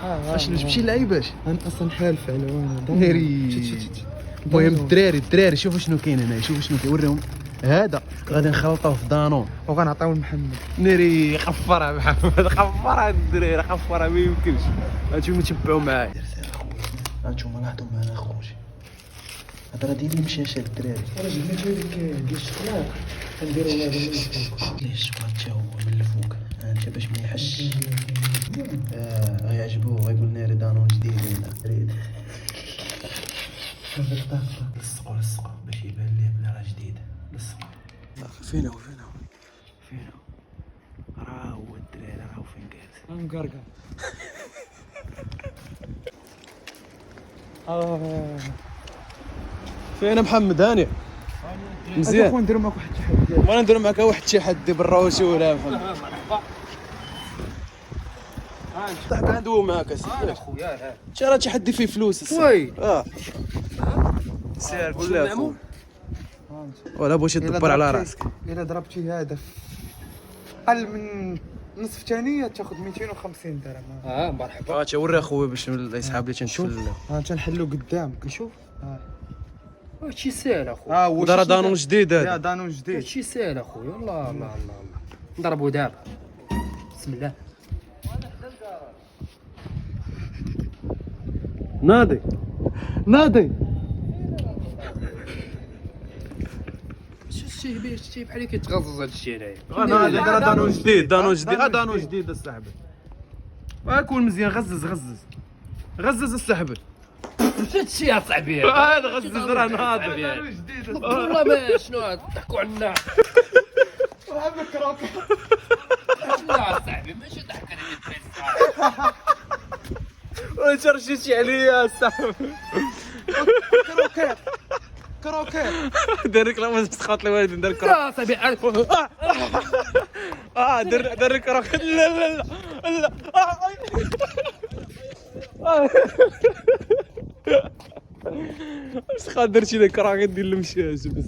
باش تمشي لعيباش انا اصلا حالف على وانا ناري. المهم الدراري شوفوا شنو كاين هنا، شوفوا شنو كيوريهم. هذا غادي نخلطوه في دانون وغنعطيو لمحمد. ناري. خفرها محمد، خفرها الدراري، خفرها ما يمكنش. هانتوما تبعوا معايا. هانتوما لاحظوا معنا اخوتي، هذا راه داير لي مشاشه الدراري. راجل ما جاي لك ديال الشكلاط كنديرو هذا من الفوق. ليه الشكلاط تا هو من الفوق. انت باش ما يحش. غيعجبوه، غيقول ناري دانون جديد هنا ريد. لصقوا باش يبان ليه بلي راه جديد. لصقوا. فين هو راه هو الدراري، راه فين جالس مقرقر. فين محمد؟ هاني مزيان. اخو نديرو معاك واحد التحدي. وانا ندير معك واحد التحدي بالروسي ولا محمد. طيب ندوي معاك اسيدي خويا. شي راه تحدي فيه فلوس وي سير قول له اخو ولا بغيتي تدبر على راسك. الا ضربتي هذا اقل من نصف ثانيه تاخذ 250 درهم. مرحبا. توري اخويا باش يسحب لي تنشوف. تنحلو قدامك. نشوف. هادشي ساهل اخويا. هو دار دانون جديد يا هذا. دانون جديد. هادشي ساهل اخويا. الله نضربو دابا. بسم الله. ناضي شتي بحال كيتغزز هادشي هنايا. هذا دانون جديد. دانون جديد السحب. كون مزيان. غزز السحب. هادشي يا صاحبي. هذا غزز راه ناضي. والله ما شنو ضحكوا علينا. لا صاحبي ماشي ضحك عليا. واش رشيتي عليا السحب. كروكيت. دارك لا تسخط الوالد دار كروك. لا صاحبي دار كروك. لا بس درتي لك كراك دير المشاش بس